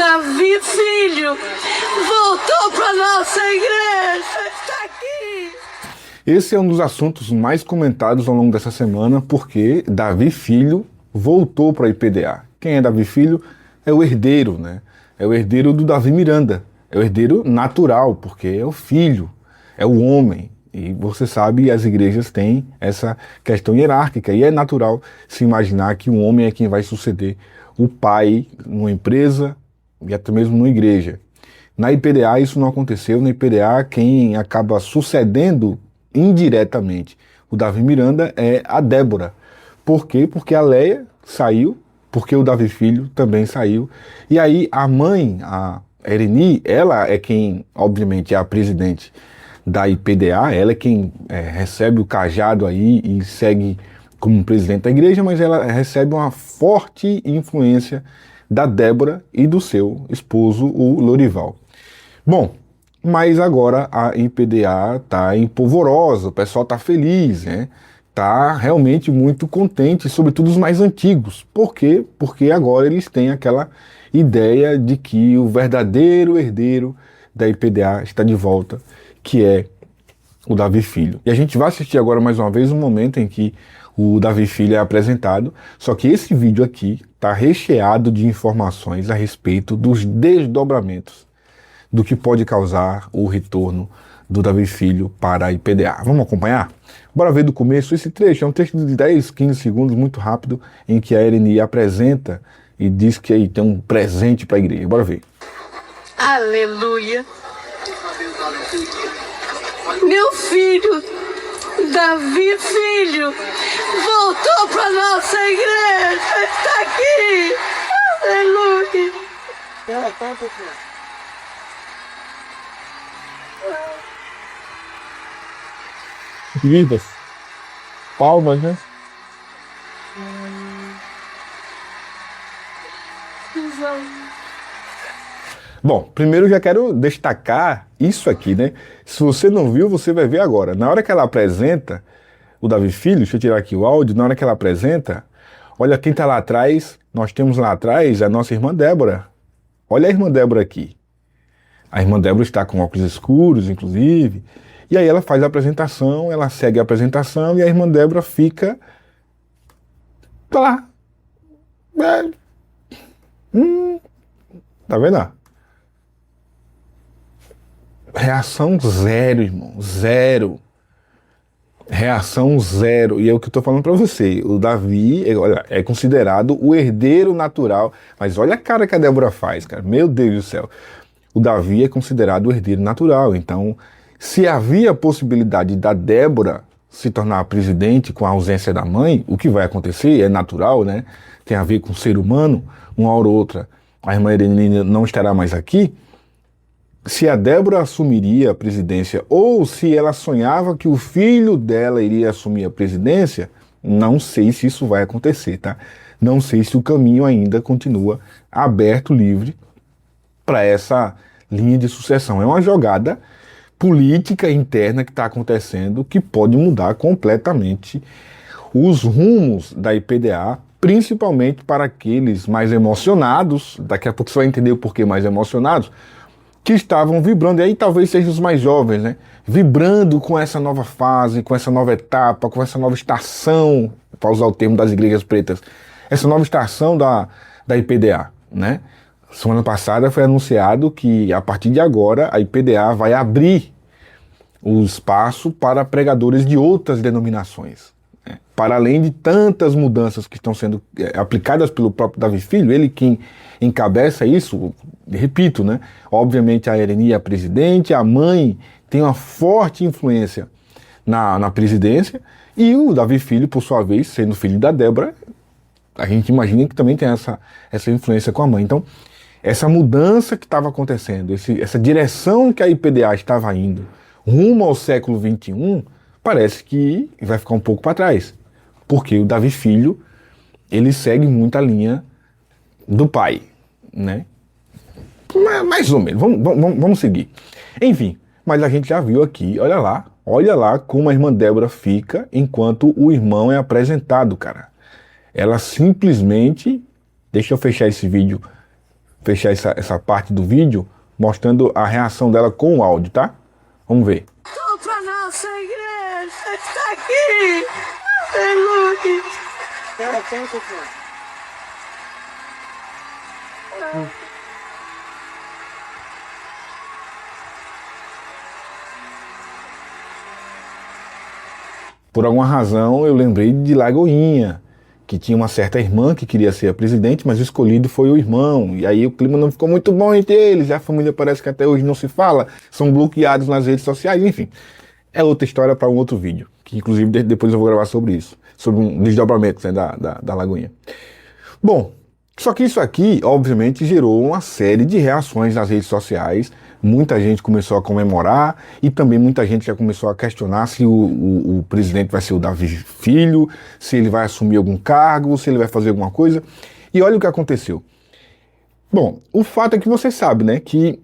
Davi Filho voltou para nossa igreja, está aqui. Esse é um dos assuntos mais comentados ao longo dessa semana, porque Davi Filho voltou para a IPDA. Quem é Davi Filho? É o herdeiro, né? É o herdeiro do Davi Miranda. É o herdeiro natural, porque é o filho, é o homem. E você sabe, as igrejas têm essa questão hierárquica, e é natural se imaginar que o homem é quem vai suceder o pai numa empresa e até mesmo numa igreja. Na IPDA isso não aconteceu. Na IPDA quem acaba sucedendo indiretamente o Davi Miranda é a Débora. Por quê? Porque a Leia saiu, porque o Davi Filho também saiu. E aí a mãe, a Ereni, ela é quem, obviamente, é a presidente da IPDA, ela é quem recebe o cajado aí e segue como presidente da igreja, mas ela recebe uma forte influência da Débora e do seu esposo, o Lorival. Bom, mas agora a IPDA está empolvorosa, o pessoal está feliz, né? Está realmente muito contente, sobretudo os mais antigos. Por quê? Porque agora eles têm aquela ideia de que o verdadeiro herdeiro da IPDA está de volta, que é o Davi Filho. E a gente vai assistir agora mais uma vez um momento em que o Davi Filho é apresentado, só que esse vídeo aqui está recheado de informações a respeito dos desdobramentos do que pode causar o retorno do Davi Filho para a IPDA. Vamos acompanhar? Bora ver do começo esse trecho. É um trecho de 10, 15 segundos, muito rápido, em que a Ereni apresenta e diz que aí tem um presente para a igreja. Bora ver. Aleluia. Meu filho, Davi Filho, voltou para nossa igreja, está aqui. Aleluia. Queridas, palmas, né? Bom, primeiro eu já quero destacar isso aqui, né? Se você não viu, você vai ver agora. Na hora que ela apresenta o Davi Filho, deixa eu tirar aqui o áudio, na hora que ela apresenta, olha quem está lá atrás, nós temos lá atrás a nossa irmã Débora. Olha a irmã Débora aqui. A irmã Débora está com óculos escuros, inclusive, e aí ela faz a apresentação, ela segue a apresentação e a irmã Débora fica lá. Tá vendo? Reação zero, irmão. Zero. Reação zero. E é o que eu tô falando pra você. O Davi, olha, é considerado o herdeiro natural. Mas olha a cara que a Débora faz, cara. Meu Deus do céu. O Davi é considerado o herdeiro natural. Então, se havia a possibilidade da Débora se tornar presidente com a ausência da mãe, o que vai acontecer é natural, né? Tem a ver com o ser humano. Uma hora ou outra, a irmã Ereni não estará mais aqui. Se a Débora assumiria a presidência ou se ela sonhava que o filho dela iria assumir a presidência, não sei se isso vai acontecer, tá? Não sei se o caminho ainda continua aberto, livre para essa linha de sucessão. É uma jogada política interna que está acontecendo que pode mudar completamente os rumos da IPDA, principalmente para aqueles mais emocionados. Daqui a pouco você vai entender o porquê mais emocionados, que estavam vibrando, e aí talvez sejam os mais jovens, né? Vibrando com essa nova fase, com essa nova etapa, com essa nova estação, para usar o termo das igrejas pretas, essa nova estação da IPDA, né? Semana passada foi anunciado que a partir de agora a IPDA vai abrir o espaço para pregadores de outras denominações, né? Para além de tantas mudanças que estão sendo aplicadas pelo próprio Davi Filho, ele quem encabeça isso, repito, né? Obviamente a Ereni é a presidente, a mãe tem uma forte influência na presidência, e o Davi Filho, por sua vez, sendo filho da Débora, a gente imagina que também tem essa influência com a mãe. Então, essa mudança que estava acontecendo, essa direção que a IPDA estava indo rumo ao século XXI, parece que vai ficar um pouco para trás, porque o Davi Filho, ele segue muito a linha do pai, né? Mais ou menos, vamos seguir. Enfim, mas a gente já viu aqui, olha lá como a irmã Débora fica enquanto o irmão é apresentado, cara. Ela simplesmente, deixa eu fechar esse vídeo fechar essa parte do vídeo mostrando a reação dela com o áudio, tá? Vamos ver. Voltou pra nossa igreja, está aqui. Aleluia. Por alguma razão eu lembrei de Lagoinha, que tinha uma certa irmã que queria ser a presidente, mas o escolhido foi o irmão. E aí o clima não ficou muito bom entre eles, e a família parece que até hoje não se fala, são bloqueados nas redes sociais, enfim. É outra história para um outro vídeo, que inclusive depois eu vou gravar sobre isso, sobre um desdobramento, né, da Lagoinha. Bom, só que isso aqui, obviamente, gerou uma série de reações nas redes sociais. Muita gente começou a comemorar e também muita gente já começou a questionar se o presidente vai ser o Davi Filho, se ele vai assumir algum cargo, se ele vai fazer alguma coisa. E olha o que aconteceu. Bom, o fato é que você sabe, né, que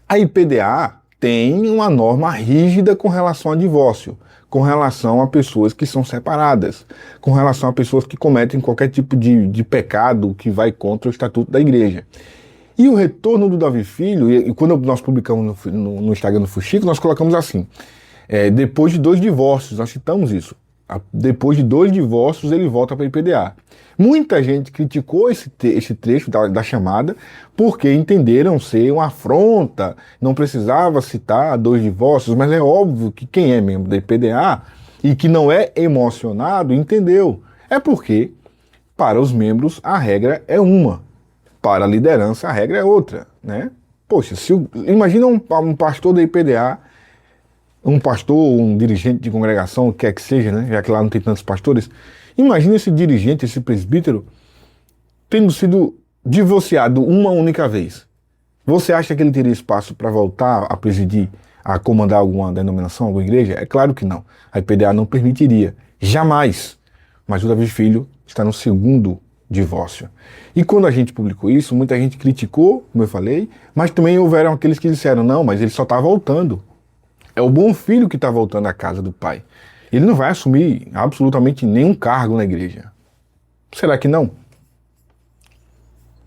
a IPDA tem uma norma rígida com relação a divórcio, com relação a pessoas que são separadas, com relação a pessoas que cometem qualquer tipo de pecado que vai contra o estatuto da igreja. E o retorno do Davi Filho, e quando nós publicamos no Instagram do Fuxico, nós colocamos assim, depois de 2 divórcios, nós citamos isso, depois de 2 divórcios ele volta para a IPDA. Muita gente criticou esse trecho da chamada porque entenderam ser uma afronta, não precisava citar 2 divórcios, mas é óbvio que quem é membro da IPDA e que não é emocionado entendeu. É porque, para os membros, a regra é uma. Para a liderança, a regra é outra, né? Poxa, imagina um pastor da IPDA, um pastor, um dirigente de congregação, quer que seja, né? Já que lá não tem tantos pastores. Imagina esse dirigente, esse presbítero, tendo sido divorciado uma única vez. Você acha que ele teria espaço para voltar a presidir, a comandar alguma denominação, alguma igreja? É claro que não. A IPDA não permitiria. Jamais. Mas o Davi Filho está no 2º divórcio. E quando a gente publicou isso, muita gente criticou, como eu falei, mas também houveram aqueles que disseram, não, mas ele só está voltando. É o bom filho que está voltando à casa do pai. Ele não vai assumir absolutamente nenhum cargo na igreja. Será que não?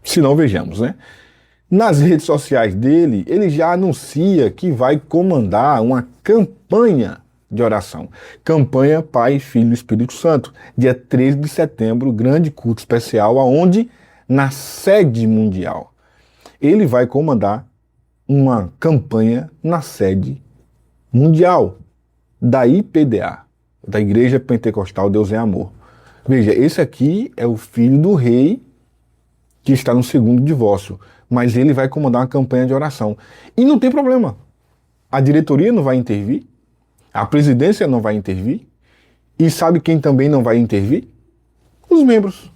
Se não, vejamos, né? Nas redes sociais dele, ele já anuncia que vai comandar uma campanha de oração. Campanha Pai, Filho e Espírito Santo. Dia 13 de setembro, grande culto especial, aonde? Na sede mundial. Ele vai comandar uma campanha na sede mundial da IPDA, da Igreja Pentecostal Deus é Amor. Veja, esse aqui é o filho do rei que está no 2º divórcio, mas ele vai comandar uma campanha de oração. E não tem problema. A diretoria não vai intervir, a presidência não vai intervir, e sabe quem também não vai intervir? Os membros.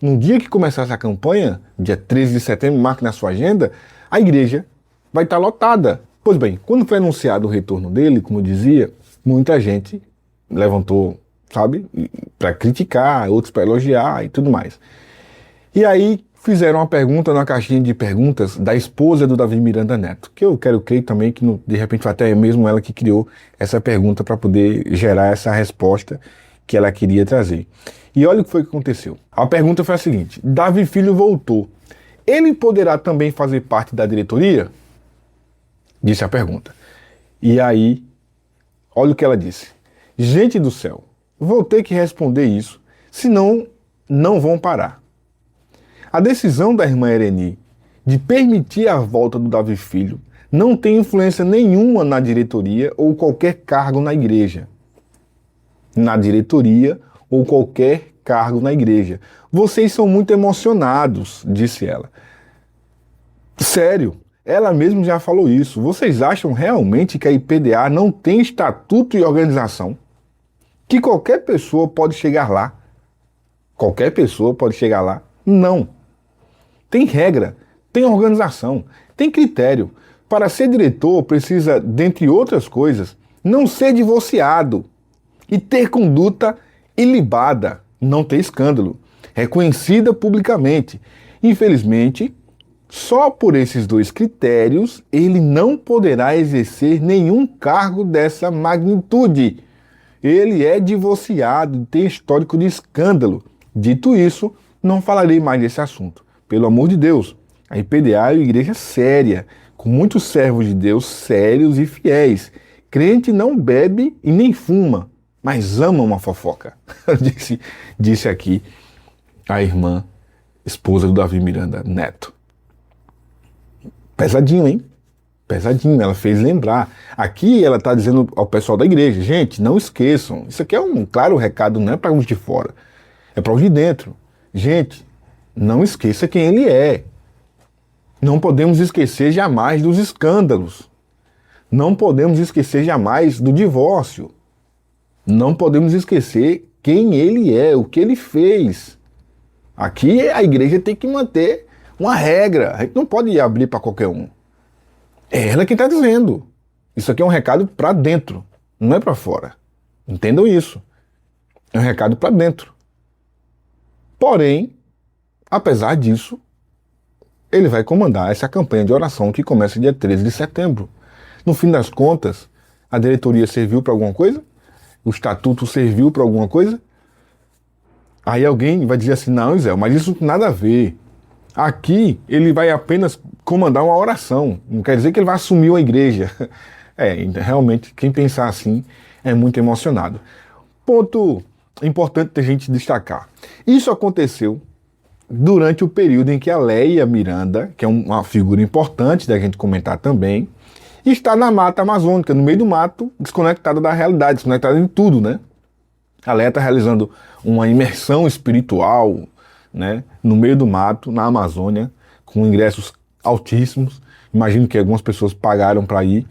No dia que começar essa campanha, dia 13 de setembro, marque na sua agenda, a igreja vai estar lotada. Pois bem, quando foi anunciado o retorno dele, como eu dizia, muita gente levantou, sabe, para criticar, outros para elogiar e tudo mais. E aí fizeram uma pergunta na caixinha de perguntas da esposa do Davi Miranda Neto, que eu quero crer também que de repente foi até mesmo ela que criou essa pergunta para poder gerar essa resposta que ela queria trazer. E olha o que foi que aconteceu. A pergunta foi a seguinte: Davi Filho voltou. Ele poderá também fazer parte da diretoria? Disse a pergunta. E aí, olha o que ela disse. Gente do céu, vou ter que responder isso, senão não vão parar. A decisão da irmã Ereni de permitir a volta do Davi Filho não tem influência nenhuma na diretoria ou qualquer cargo na igreja. Na diretoria ou qualquer cargo na igreja. Vocês são muito emocionados, disse ela. Sério, ela mesma já falou isso. Vocês acham realmente que a IPDA não tem estatuto e organização? Que qualquer pessoa pode chegar lá? Qualquer pessoa pode chegar lá? Não. Tem regra, tem organização, tem critério. Para ser diretor, precisa, dentre outras coisas, não ser divorciado e ter conduta ilibada, não ter escândalo, reconhecida publicamente. Infelizmente, só por esses 2 critérios, ele não poderá exercer nenhum cargo dessa magnitude. Ele é divorciado, tem histórico de escândalo. Dito isso, não falarei mais desse assunto. pelo amor de Deus. A IPDA é uma igreja séria, com muitos servos de Deus sérios e fiéis. Crente não bebe e nem fuma, mas ama uma fofoca. disse aqui a irmã, esposa do Davi Miranda Neto. Pesadinho, hein? Pesadinho, ela fez lembrar. Aqui ela está dizendo ao pessoal da igreja, gente, não esqueçam, isso aqui é um claro recado, não é para os de fora, é para os de dentro. Gente, não esqueça quem ele é. Não podemos esquecer jamais dos escândalos. Não podemos esquecer jamais do divórcio. Não podemos esquecer quem ele é, o que ele fez. Aqui a igreja tem que manter uma regra. A gente não pode abrir para qualquer um. É ela que está dizendo. Isso aqui é um recado para dentro, não é para fora. Entendam isso. É um recado para dentro. Porém, apesar disso, ele vai comandar essa campanha de oração que começa dia 13 de setembro. No fim das contas, a diretoria serviu para alguma coisa? O estatuto serviu para alguma coisa? Aí alguém vai dizer assim, não, Zé, mas isso nada a ver. Aqui ele vai apenas comandar uma oração. Não quer dizer que ele vai assumir uma igreja. Realmente, quem pensar assim é muito emocionado. Ponto importante da gente destacar. Isso aconteceu durante o período em que a Leia Miranda, que é uma figura importante da gente comentar também, está na mata amazônica, no meio do mato, desconectada da realidade, desconectada de tudo, né? A Leia está realizando uma imersão espiritual, né, no meio do mato, na Amazônia, com ingressos altíssimos. Imagino que algumas pessoas pagaram para ir.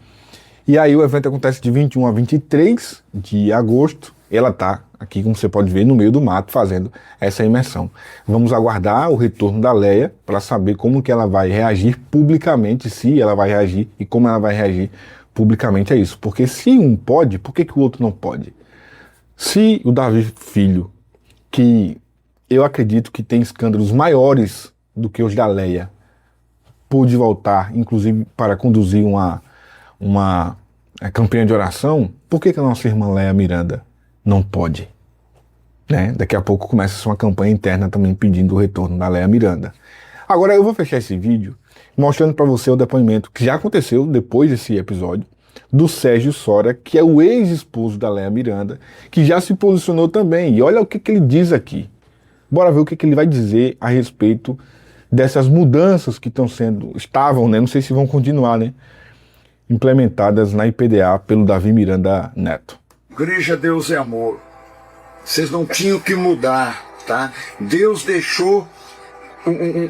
E aí o evento acontece de 21 a 23 de agosto. Ela está aqui, como você pode ver, no meio do mato, fazendo essa imersão. Vamos aguardar o retorno da Leia para saber como que ela vai reagir publicamente, se ela vai reagir e como ela vai reagir publicamente a isso. Porque se um pode, por que o outro não pode? Se o Davi Filho, que eu acredito que tem escândalos maiores do que os da Leia, pôde voltar, inclusive para conduzir uma campanha de oração, por que a nossa irmã Leia Miranda não pode? Né? Daqui a pouco começa uma campanha interna também pedindo o retorno da Leia Miranda. Agora eu vou fechar esse vídeo mostrando para você o depoimento que já aconteceu depois desse episódio, do Sérgio Sora, que é o ex-esposo da Leia Miranda, que já se posicionou também. E olha o que ele diz aqui. Bora ver o que ele vai dizer a respeito dessas mudanças que estavam, né? Não sei se vão continuar, né? Implementadas na IPDA pelo Davi Miranda Neto. Igreja Deus é Amor. Vocês não tinham que mudar, tá? Deus deixou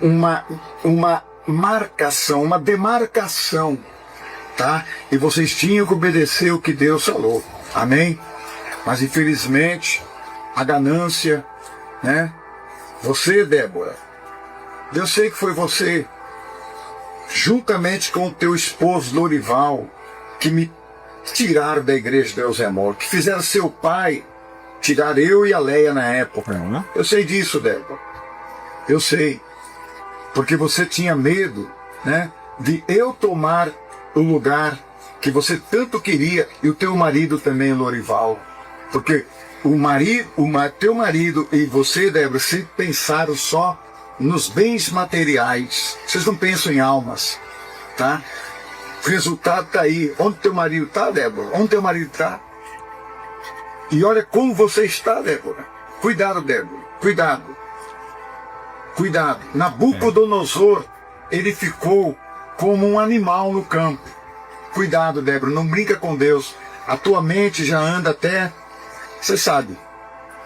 uma marcação, uma demarcação, tá? E vocês tinham que obedecer o que Deus falou. Amém? Mas infelizmente, a ganância, né? Você, Débora, eu sei que foi você, juntamente com o teu esposo Lorival, que me tiraram da igreja Deus é Amor, que fizeram seu pai tirar eu e a Leia na época. Eu sei disso, Débora. Eu sei. Porque você tinha medo, né, de eu tomar o lugar que você tanto queria, e o teu marido também, Lorival. Porque teu marido e você, Débora, sempre pensaram só nos bens materiais. Vocês não pensam em almas, tá? O resultado tá aí. Onde teu marido tá, Débora? Onde teu marido tá? E olha como você está, Débora. Cuidado, Débora. Cuidado. Cuidado. Nabucodonosor, ele ficou como um animal no campo. Cuidado, Débora. Não brinca com Deus. A tua mente já anda até... Você sabe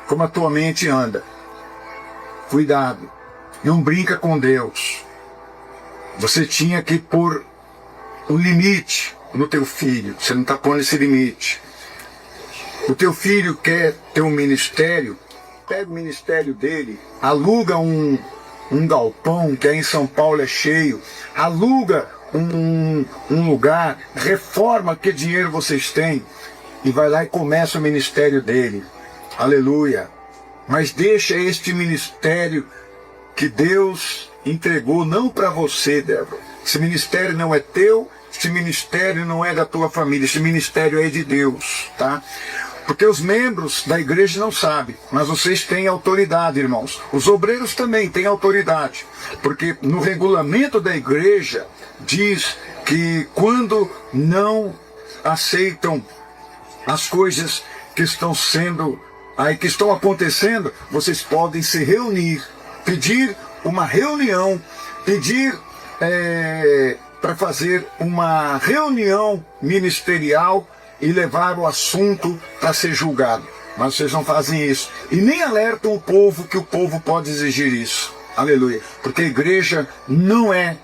como a tua mente anda. Cuidado. Não brinca com Deus. Você tinha que pôr um limite no teu filho. Você não está pondo esse limite. O teu filho quer ter um ministério. Pega o ministério dele. Aluga um galpão, que aí em São Paulo é cheio. Aluga um lugar. Reforma que dinheiro vocês têm. E vai lá e começa o ministério dele. Aleluia. Mas deixa este ministério que Deus entregou não para você, Débora. Esse ministério não é teu, esse ministério não é da tua família, esse ministério é de Deus, tá? Porque os membros da igreja não sabem, mas vocês têm autoridade, irmãos. Os obreiros também têm autoridade, porque no regulamento da igreja diz que quando não aceitam as coisas que estão sendo aí, que estão acontecendo, vocês podem se reunir, pedir uma reunião, pedir para fazer uma reunião ministerial e levar o assunto para ser julgado. Mas vocês não fazem isso. E nem alertam o povo que o povo pode exigir isso. Aleluia. Porque a igreja não é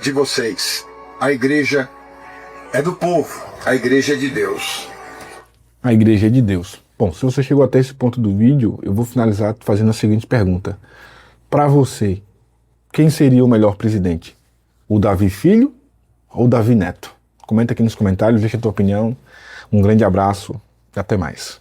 de vocês. A igreja é do povo. A igreja é de Deus. A igreja é de Deus. Bom, se você chegou até esse ponto do vídeo, eu vou finalizar fazendo a seguinte pergunta. Para você, quem seria o melhor presidente? O Davi Filho ou o Davi Neto? Comenta aqui nos comentários, deixa a tua opinião. Um grande abraço e até mais.